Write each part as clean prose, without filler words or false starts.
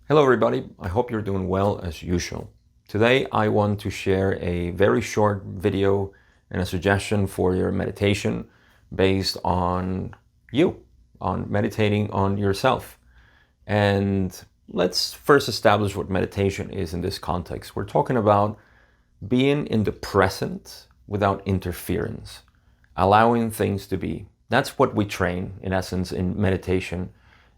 Hello everybody, I hope you're doing well as usual. Today I want to share a very short video and a suggestion for your meditation based on you, on meditating on yourself. And let's first establish what meditation is in this context. We're talking about being in the present without interference, allowing things to be. That's what we train, in essence, in meditation.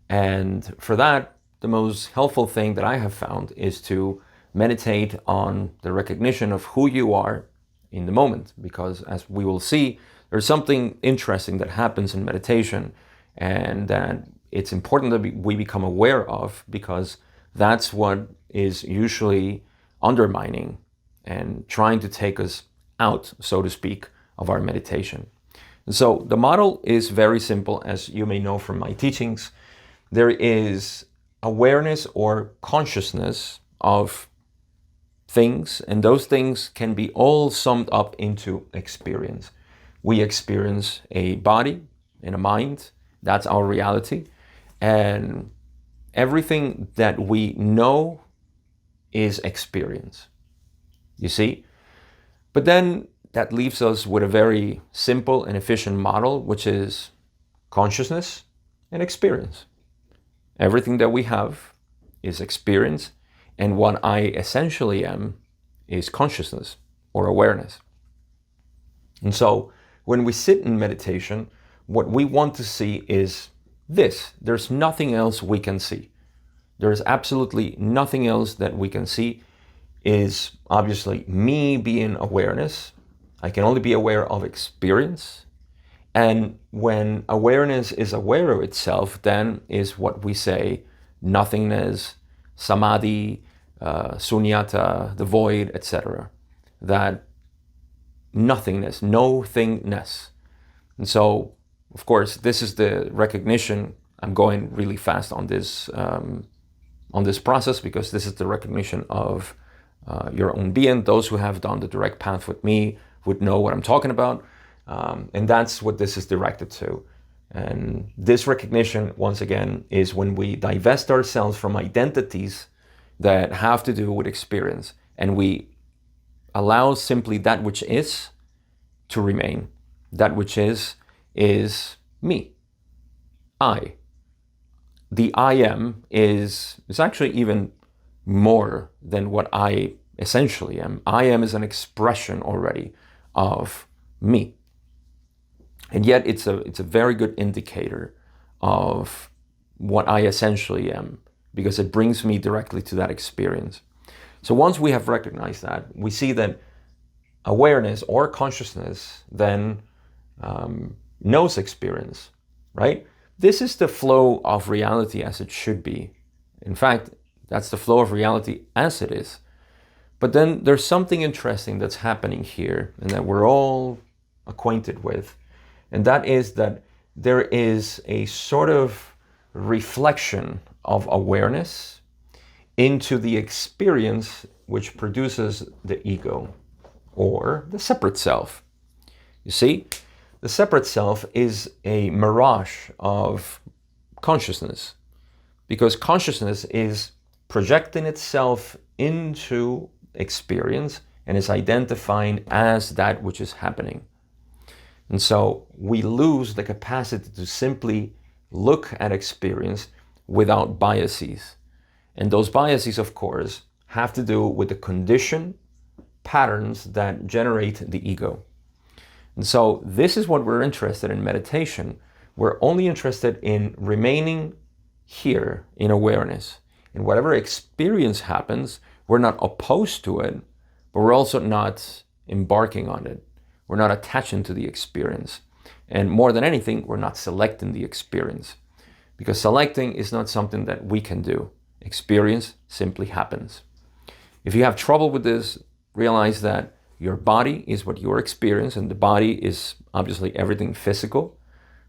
And for that, the most helpful thing that I have found is to meditate on the recognition of who you are in the moment. Because as we will see, there's something interesting that happens in meditation and that it's important that we become aware of, because that's what is usually undermining and trying to take us out, so to speak, of our meditation. And so the model is very simple, as you may know from my teachings. There is awareness or consciousness of things, and those things can be all summed up into experience. We experience a body and a mind. That's our reality. And everything that we know is experience. You see? But then that leaves us with a very simple and efficient model, which is consciousness and experience. Everything that we have is experience, and what I essentially am is consciousness or awareness. And so when we sit in meditation, what we want to see is this. There's nothing else we can see. There's absolutely nothing else that we can see. Is obviously me being awareness. I can only be aware of experience. And when awareness is aware of itself, then is what we say nothingness, samadhi, sunyata, the void, etc. That nothingness, no-thingness. And so, of course, this is the recognition. I'm going really fast on this process, because this is the recognition of your own being. Those who have done the direct path with me would know what I'm talking about. And that's what this is directed to. And this recognition, once again, is when we divest ourselves from identities that have to do with experience, and we allow simply that which is to remain. That which is me, I. The I am is actually even more than what I essentially am. I am is an expression already of me. And yet it's a very good indicator of what I essentially am, because it brings me directly to that experience. So once we have recognized that, we see that awareness or consciousness then knows experience, right? This is the flow of reality as it should be. In fact, that's the flow of reality as it is. But then there's something interesting that's happening here, and that we're all acquainted with. And that is that there is a sort of reflection of awareness into the experience which produces the ego, or the separate self. You see, the separate self is a mirage of consciousness, because consciousness is projecting itself into experience and is identifying as that which is happening. And so we lose the capacity to simply look at experience without biases. And those biases, of course, have to do with the condition patterns that generate the ego. And so this is what we're interested in meditation. We're only interested in remaining here in awareness. And whatever experience happens, we're not opposed to it, but we're also not embarking on it. We're not attaching to the experience. And more than anything, we're not selecting the experience, because selecting is not something that we can do. Experience simply happens. If you have trouble with this, realize that your body is what you experience, and the body is obviously everything physical,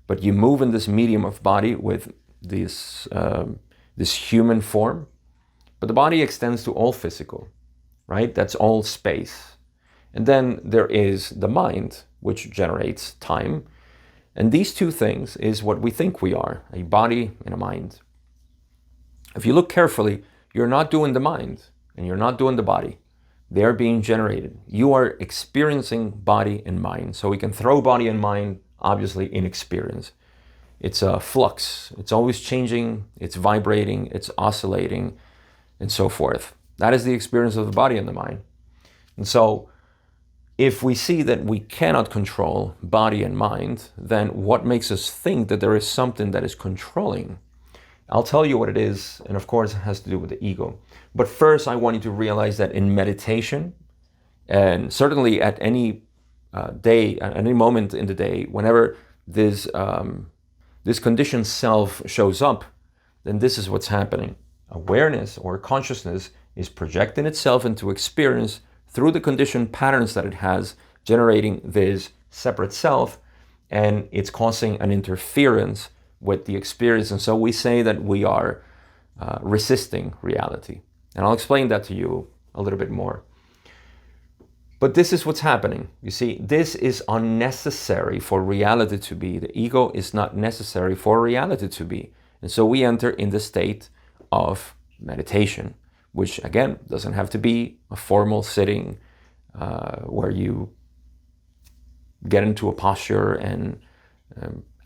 but you move in this medium of body with this human form. But the body extends to all physical, right? That's all space. And then there is the mind, which generates time. And these two things is what we think we are, a body and a mind. If you look carefully, you're not doing the mind and you're not doing the body. They're being generated. You are experiencing body and mind. So we can throw body and mind, obviously, in experience. It's a flux. It's always changing. It's vibrating. It's oscillating, and so forth. That is the experience of the body and the mind. And so if we see that we cannot control body and mind, then what makes us think that there is something that is controlling? I'll tell you what it is, and of course it has to do with the ego. But first I want you to realize that in meditation, and certainly at any day, at any moment in the day, whenever this conditioned self shows up, then this is what's happening. Awareness or consciousness is projecting itself into experience through the conditioned patterns that it has, generating this separate self, and it's causing an interference with the experience. And so we say that we are resisting reality. And I'll explain that to you a little bit more. But this is what's happening. You see, this is unnecessary for reality to be. The ego is not necessary for reality to be. And so we enter in the state of meditation, which again doesn't have to be a formal sitting where you get into a posture and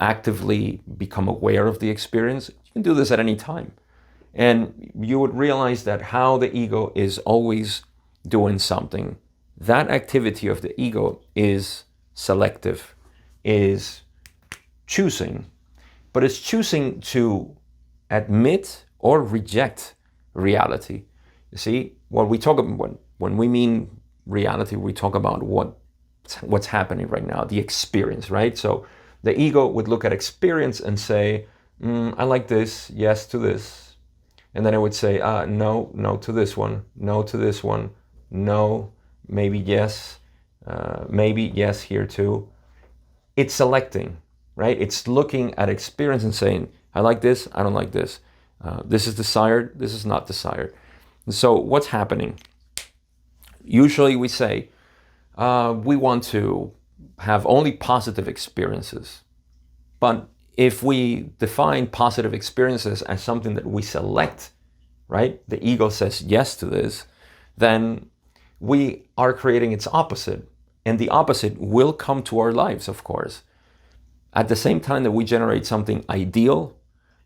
actively become aware of the experience. You can do this at any time. And you would realize that how the ego is always doing something, that activity of the ego is selective, is choosing, but it's choosing to admit or reject reality. You see, what we talk about when we mean reality, we talk about what's happening right now, the experience, right? So the ego would look at experience and say, I like this, yes to this. And then it would say, no to this one, no to this one, no, maybe yes here too. It's selecting, right? It's looking at experience and saying, I like this, I don't like this. This is desired, this is not desired. And so what's happening? Usually we say, we want to have only positive experiences. But if we define positive experiences as something that we select, right? The ego says yes to this, then we are creating its opposite. And the opposite will come to our lives, of course. At the same time that we generate something ideal,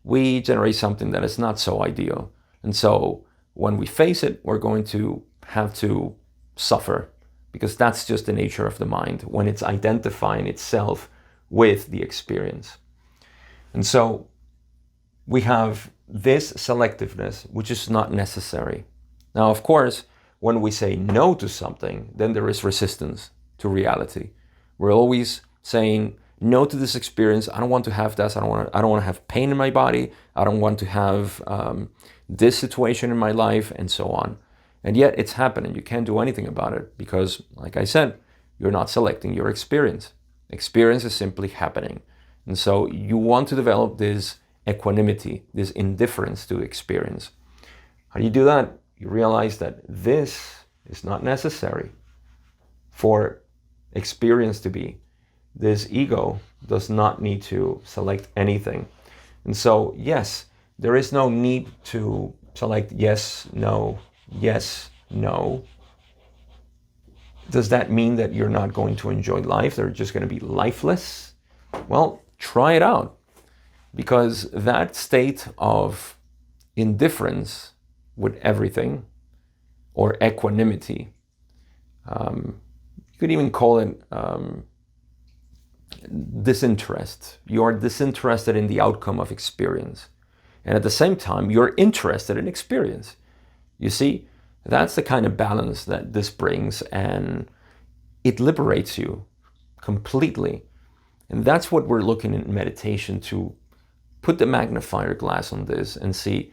we generate something that is not so ideal. And so when we face it, we're going to have to suffer, because that's just the nature of the mind when it's identifying itself with the experience. And so we have this selectiveness, which is not necessary. Now, of course, when we say no to something, then there is resistance to reality. We're always saying no to this experience. I don't want to have this. I don't want to have pain in my body. I don't want to have this situation in my life, and so on. And yet it's happening. You can't do anything about it because, like I said, you're not selecting your experience. Experience is simply happening. And so you want to develop this equanimity, this indifference to experience. How do you do that? You realize that this is not necessary for experience to be. This ego does not need to select anything. And so, yes, there is no need to select yes, no, yes, no. Does that mean that you're not going to enjoy life? They're just going to be lifeless? Well, try it out. Because that state of indifference with everything, or equanimity, you could even call it disinterest. You are disinterested in the outcome of experience. And at the same time, you're interested in experience. You see, that's the kind of balance that this brings, and it liberates you completely. And that's what we're looking in meditation, to put the magnifier glass on this and see,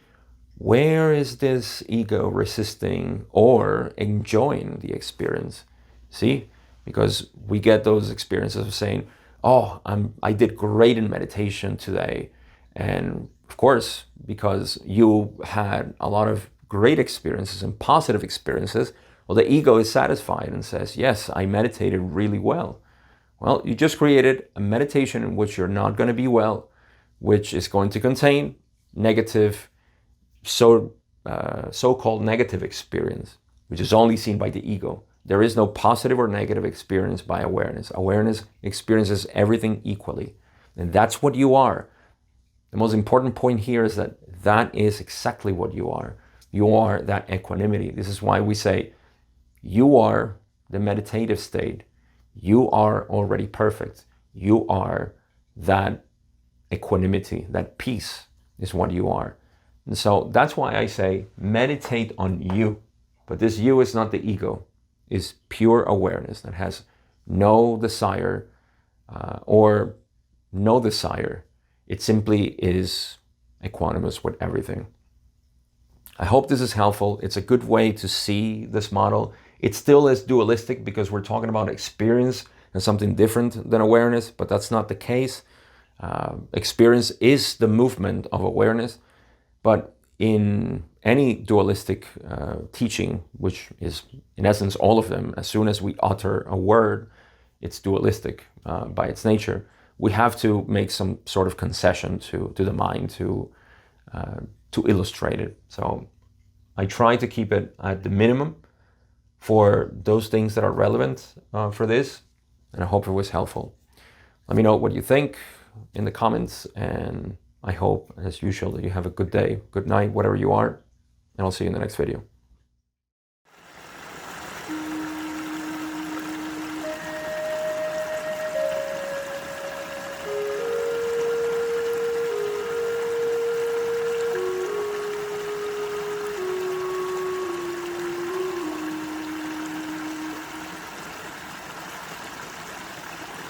where is this ego resisting or enjoying the experience? See, because we get those experiences of saying, oh, I did great in meditation today. And of course, because you had a lot of great experiences and positive experiences, well, the ego is satisfied and says, yes, I meditated really well. Well, you just created a meditation in which you're not going to be well, which is going to contain negative, so so-called negative experience, which is only seen by the ego. There is no positive or negative experience by awareness. Awareness experiences everything equally. And that's what you are. The most important point here is that that is exactly what you are. You are that equanimity. This is why we say you are the meditative state. You are already perfect. You are that equanimity, that peace is what you are. And so that's why I say meditate on you. But this you is not the ego. It's pure awareness that has no desire or no desire. It simply is equanimous with everything. I hope this is helpful. It's a good way to see this model. It still is dualistic because we're talking about experience and something different than awareness, but that's not the case. Experience is the movement of awareness, but in any dualistic teaching, which is in essence all of them, as soon as we utter a word, it's dualistic by its nature. We have to make some sort of concession to the mind to illustrate it. So I try to keep it at the minimum for those things that are relevant for this, and I hope it was helpful. Let me know what you think in the comments, and I hope, as usual, that you have a good day, good night, whatever you are, and I'll see you in the next video.